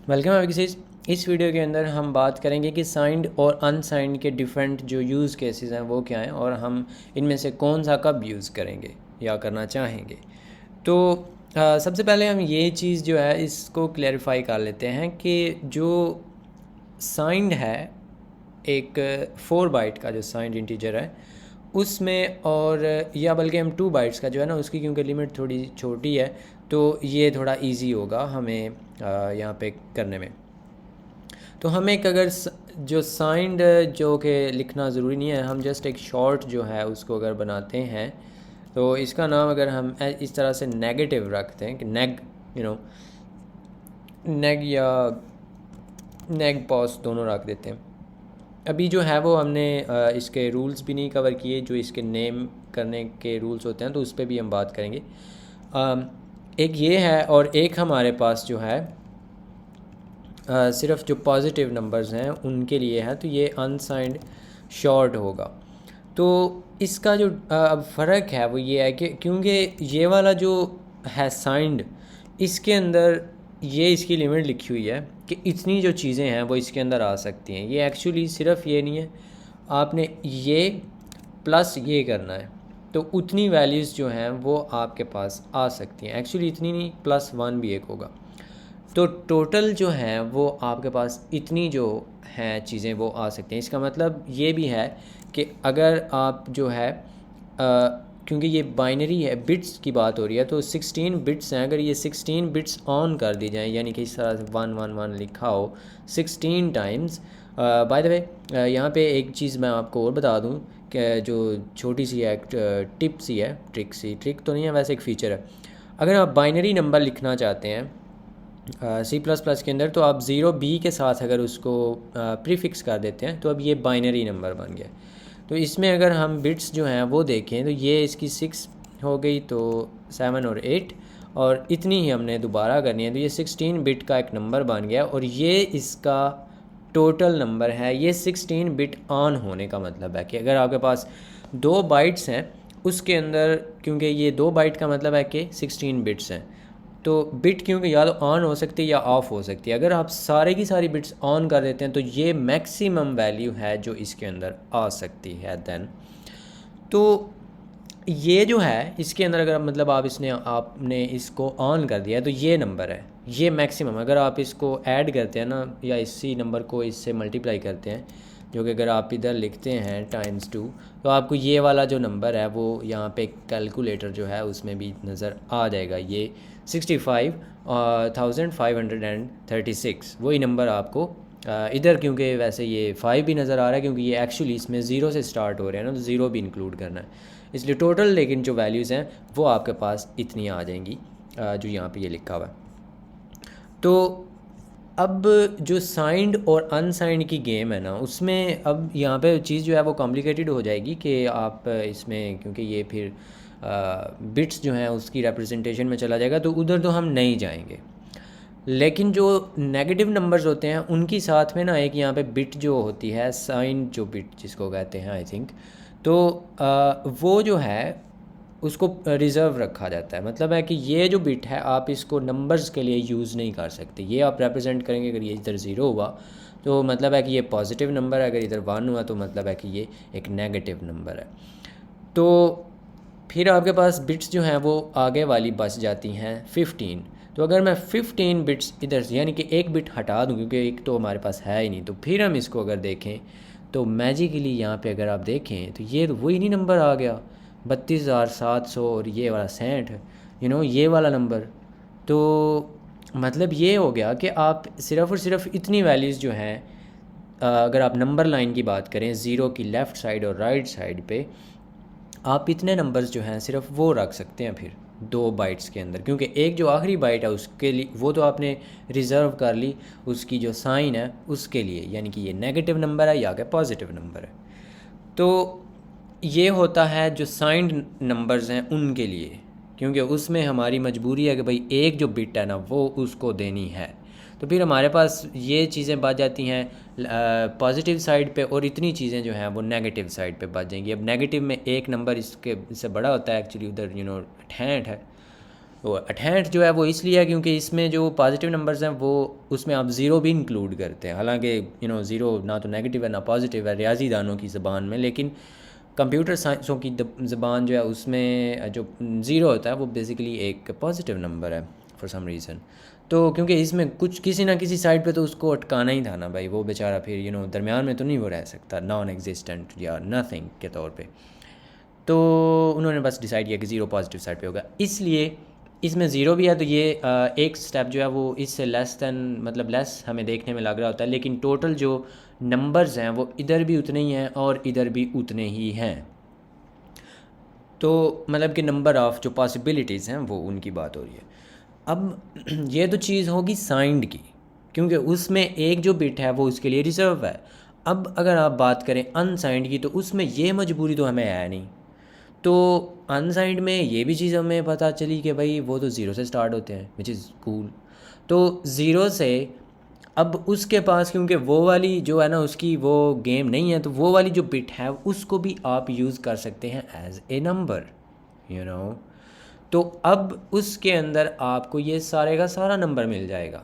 Welcome है किसी। इस वीडियो के अंदर हम बात करेंगे कि साइंड और अनसाइंड के डिफरेंट जो यूज़ केसेस हैं वो क्या हैं और हम इनमें से कौन सा कब यूज़ करेंगे या करना चाहेंगे। तो सबसे पहले हम ये चीज़ जो है इसको क्लैरिफाई कर लेते हैं कि जो साइंड है एक 4 बाइट का जो साइंड इंटीजर है उसमें, और या बल्कि हम 2 बाइट्स का जो है ना उसकी क्योंकि लिमिट थोड़ी छोटी है तो ये थोड़ा इजी होगा हमें यहाँ पे करने में। तो हम एक अगर जो साइंड जो कि लिखना ज़रूरी नहीं है, हम जस्ट एक शॉर्ट जो है उसको अगर बनाते हैं तो इसका नाम अगर हम इस तरह से नेगेटिव रखते हैं कि नेग नेग या नेग पॉज दोनों रख देते हैं। अभी जो है वो हमने इसके रूल्स भी नहीं कवर किए, जो इसके नेम करने के रूल्स होते हैं तो उस पर भी हम बात करेंगे। एक ये है और एक हमारे पास जो है सिर्फ जो पॉजिटिव नंबर्स हैं उनके लिए है, तो ये अनसाइंड शॉर्ट होगा। तो इसका जो अब फ़र्क है वो ये है कि क्योंकि ये वाला जो है साइंड, इसके अंदर ये इसकी लिमिट लिखी हुई है कि इतनी जो चीज़ें हैं वो इसके अंदर आ सकती हैं। ये एक्चुअली सिर्फ ये नहीं है, आपने ये प्लस ये करना है तो उतनी वैल्यूज़ जो हैं वो आपके पास आ सकती हैं। एक्चुअली इतनी नहीं, +1 भी एक होगा। तो टोटल जो है वो आपके पास इतनी जो हैं चीज़ें वो आ सकती हैं। इसका मतलब ये भी है कि अगर आप जो है क्योंकि ये बाइनरी है, बिट्स की बात हो रही है, तो 16 बिट्स हैं। अगर ये 16 बिट्स ऑन कर दी जाएँ, यानी कि इस तरह से 111 लिखा हो 16 टाइम्स। बाय द वे यहाँ पे एक चीज़ मैं आपको और बता दूँ कि जो छोटी सी एक टिप सी है, ट्रिक तो नहीं है वैसे, एक फ़ीचर है। अगर आप बाइनरी नंबर लिखना चाहते हैं C++ के अंदर, तो आप 0B के साथ अगर उसको प्रीफिक्स कर देते हैं तो अब ये बाइनरी नंबर बन गया। तो इसमें अगर हम बिट्स जो हैं वो देखें तो ये इसकी 6 हो गई, तो 7 और 8 और इतनी ही हमने दोबारा करनी है, तो ये 16 बिट का एक नंबर बन गया और ये इसका टोटल नंबर है। ये 16 बिट ऑन होने का मतलब है कि अगर आपके पास 2 बाइट्स हैं उसके अंदर, क्योंकि ये 2 बाइट का मतलब है कि 16 बिट्स हैं, तो बिट क्योंकि या तो ऑन हो सकती है या ऑफ़ हो सकती है। अगर आप सारे की सारी बिट्स ऑन कर देते हैं तो ये मैक्सिमम वैल्यू है जो इसके अंदर आ सकती है। देन तो ये जो है इसके अंदर अगर मतलब आपने इसको ऑन कर दिया है तो ये नंबर है, ये मैक्सिमम। अगर आप इसको ऐड करते हैं ना या इसी नंबर को इससे मल्टीप्लाई करते हैं, जो कि अगर आप इधर लिखते हैं ×2, तो आपको ये वाला जो नंबर है वो यहाँ पे कैलकुलेटर जो है उसमें भी नज़र आ जाएगा। ये 65,536 वही नंबर आपको इधर, क्योंकि वैसे ये 5 भी नज़र आ रहा है क्योंकि ये एक्चुअली इसमें 0 से स्टार्ट हो रहे हैं ना, तो 0 भी इंक्लूड करना है, इसलिए टोटल लेकिन जो वैल्यूज़ हैं वो आपके पास इतनी आ जाएंगी जो यहाँ पे ये लिखा हुआ है। तो अब जो साइंड और अनसाइंड की गेम है ना, उसमें अब यहाँ पे चीज़ जो है वो कॉम्प्लिकेटेड हो जाएगी कि आप इसमें, क्योंकि ये फिर बिट्स जो हैं उसकी रिप्रेजेंटेशन में चला जाएगा तो उधर तो हम नहीं जाएंगे। लेकिन जो नेगेटिव नंबर्स होते हैं उनकी साथ में ना एक यहाँ पे बिट जो होती है, साइन जो बिट जिसको कहते हैं आई थिंक, तो वो जो है उसको रिज़र्व रखा जाता है। मतलब है कि ये जो बिट है आप इसको नंबर्स के लिए यूज़ नहीं कर सकते। ये आप रिप्रेजेंट करेंगे, अगर ये इधर 0 हुआ तो मतलब है कि ये पॉजिटिव नंबर है, अगर इधर 1 हुआ तो मतलब है कि ये एक नेगेटिव नंबर है। तो फिर आपके पास बिट्स जो हैं वो आगे वाली बच जाती हैं 15। तो अगर मैं 15 बिट्स इधर से यानी कि एक बिट हटा दूँ, क्योंकि एक तो हमारे पास है ही नहीं, तो फिर हम इसको अगर देखें तो मैजिकली यहाँ पे अगर आप देखें तो ये तो वही नहीं नंबर आ गया 32,700 और ये वाला 60, ये वाला नंबर। तो मतलब ये हो गया कि आप सिर्फ़ और सिर्फ इतनी वैल्यूज़ जो हैं, अगर आप नंबर लाइन की बात करें, ज़ीरो की लेफ़्ट साइड और राइट साइड पे आप इतने नंबर्स जो हैं सिर्फ वो रख सकते हैं फिर 2 बाइट्स के अंदर, क्योंकि एक जो आखिरी बाइट है उसके लिए वो तो आपने रिज़र्व कर ली, उसकी जो साइन है उसके लिए, यानी कि ये नेगेटिव नंबर है या कि पॉजिटिव नंबर है। तो ये होता है जो साइंड नंबर्स हैं उनके लिए, क्योंकि उसमें हमारी मजबूरी है कि भाई एक जो बिट है ना वो उसको देनी है। तो फिर हमारे पास ये चीज़ें बच जाती हैं पॉजिटिव साइड पे, और इतनी चीज़ें जो हैं वो नेगेटिव साइड पे बच जाएंगी। अब नेगेटिव में एक नंबर इसके इससे बड़ा होता है एक्चुअली, उधर 68 है, तो अटैच जो है वो इसलिए है क्योंकि इसमें जो पॉजिटिव नंबर्स हैं वो उसमें आप ज़ीरो भी इंक्लूड करते हैं। हालांकि ज़ीरो ना तो नेगेटिव है ना पॉजिटिव है रियाजी दानों की ज़बान में, लेकिन कंप्यूटर साइंसों की ज़बान जो है उसमें जो ज़ीरो होता है वो बेसिकली एक पॉजिटिव नंबर है फॉर सम रीज़न। तो क्योंकि इसमें कुछ किसी ना किसी साइड पे तो उसको अटकाना ही था ना भाई, वो बेचारा फिर दरमियान में तो नहीं वो रह सकता नॉन एग्जिस्टेंट या नथिंग के तौर पे। तो उन्होंने बस डिसाइड किया कि ज़ीरो पॉजिटिव साइड पे होगा, इसलिए इसमें ज़ीरो भी है। तो ये एक स्टेप जो है वो इससे लेस दैन मतलब लेस हमें देखने में लग रहा होता है, लेकिन टोटल जो नंबर्स हैं वो इधर भी उतने ही हैं और इधर भी उतने ही हैं। तो मतलब कि नंबर ऑफ़ जो पॉसिबिलिटीज़ हैं वो उनकी बात हो रही है। अब ये तो चीज़ होगी साइंड की, क्योंकि उसमें एक जो बिट है वो उसके लिए रिज़र्व है। अब अगर आप बात करें अनसाइंड की, तो उसमें ये मजबूरी तो हमें है नहीं। तो अनसाइंड में ये भी चीज़ हमें पता चली कि भाई वो तो ज़ीरो से स्टार्ट होते हैं, विच इज़ कूल। तो ज़ीरो से अब उसके पास क्योंकि वो वाली जो है ना उसकी वो गेम नहीं है, तो वो वाली जो बिट है उसको भी आप यूज़ कर सकते हैं एज ए नंबर तो अब उसके अंदर आपको ये सारे का सारा नंबर मिल जाएगा।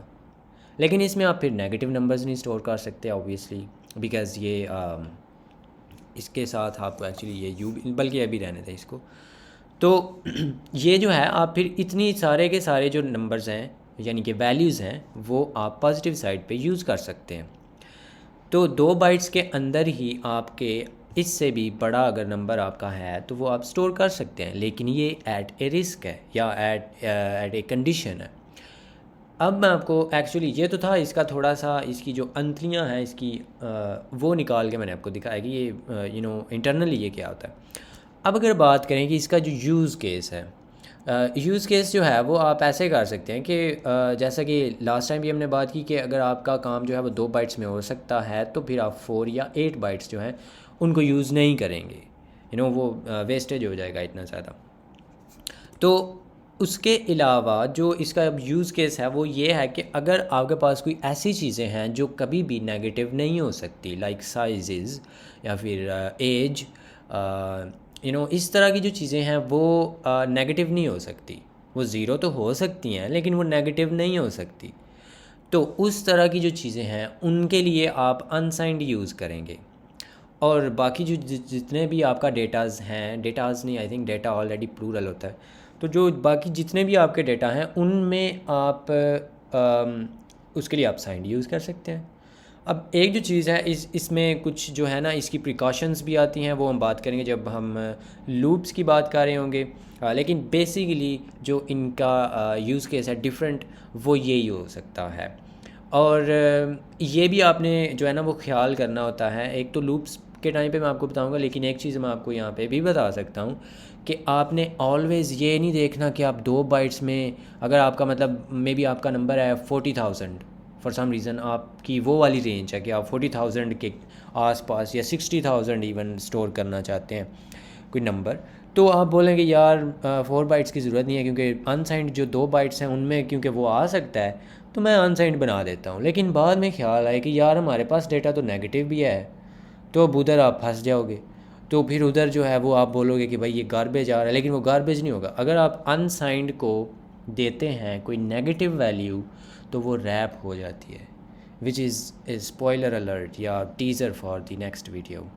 लेकिन इसमें आप फिर नेगेटिव नंबर्स नहीं स्टोर कर सकते ऑब्वियसली, बिकॉज़ ये इसके साथ आपको एक्चुअली ये यू बल्कि अभी रहने दें इसको। तो ये जो है आप फिर इतनी सारे के सारे जो नंबर्स हैं यानी कि वैल्यूज़ हैं वो आप पॉजिटिव साइड पे यूज़ कर सकते हैं। तो 2 बाइट्स के अंदर ही आपके इससे भी बड़ा अगर नंबर आपका है तो वो आप स्टोर कर सकते हैं, लेकिन ये एट ए रिस्क है या एट ए कंडीशन है। अब मैं आपको एक्चुअली ये तो था इसका थोड़ा सा इसकी जो अंतलियाँ हैं इसकी वो निकाल के मैंने आपको दिखाया कि ये इंटरनली ये क्या होता है। अब अगर बात करें कि इसका जो यूज़ केस है, यूज़ केस जो है वो आप ऐसे कर सकते हैं कि जैसा कि लास्ट टाइम भी हमने बात की कि अगर आपका काम जो है वो 2 बाइट्स में हो सकता है तो फिर आप 4 या 8 बाइट्स जो हैं उनको यूज़ नहीं करेंगे, वो वेस्टेज हो जाएगा इतना ज़्यादा। तो उसके अलावा जो इसका अब यूज़ केस है वो ये है कि अगर आपके पास कोई ऐसी चीज़ें हैं जो कभी भी नेगेटिव नहीं हो सकती, लाइक साइज़ या फिर एज, इस तरह की जो चीज़ें हैं वो नेगेटिव नहीं हो सकती। वो ज़ीरो तो हो सकती हैं लेकिन वो नेगेटिव नहीं हो सकती। तो उस तरह की जो चीज़ें हैं उनके लिए आप अनसाइंड यूज़ करेंगे। और बाकी जो जितने भी आपका डेटाज़ हैं, डेटाज़ नहीं, I think data already plural होता है, तो जो बाकी जितने भी आपके डेटा हैं उनमें आप उसके लिए आप साइंड यूज़ कर सकते हैं। अब एक जो चीज़ है इसमें कुछ जो है ना इसकी प्रिकॉशंस भी आती हैं, वो हम बात करेंगे जब हम लूप्स की बात कर रहे होंगे। लेकिन बेसिकली जो इनका यूज़ केस है डिफरेंट वो यही हो सकता है। और ये भी आपने जो है ना वो ख्याल करना होता है। एक तो लूप्स के टाइम पे मैं आपको बताऊंगा, लेकिन एक चीज़ मैं आपको यहाँ पे भी बता सकता हूँ कि आपने ऑलवेज़ ये नहीं देखना कि आप 2 बाइट्स में अगर आपका मतलब मे बी आपका नंबर है 40,000, फॉर सम रीज़न आपकी वो वाली रेंज है कि आप 40,000 के आसपास या 60,000 इवन स्टोर करना चाहते हैं कोई नंबर, तो आप बोलेंगे यार 4 बाइट्स की ज़रूरत नहीं है क्योंकि अनसाइंड जो 2 बाइट्स हैं उनमें क्योंकि वो आ सकता है तो मैं अनसाइंड बना देता हूँ। लेकिन बाद में ख्याल आया कि यार हमारे पास डेटा तो नेगेटिव भी है, तो अब उधर आप फंस जाओगे। तो फिर उधर जो है वो आप बोलोगे कि भाई ये गार्बेज आ रहा है, लेकिन वो गार्बेज नहीं होगा। अगर आप अनसाइंड को देते हैं कोई नेगेटिव वैल्यू तो वो रैप हो जाती है, विच इज़ स्पॉइलर अलर्ट या teaser for the next video.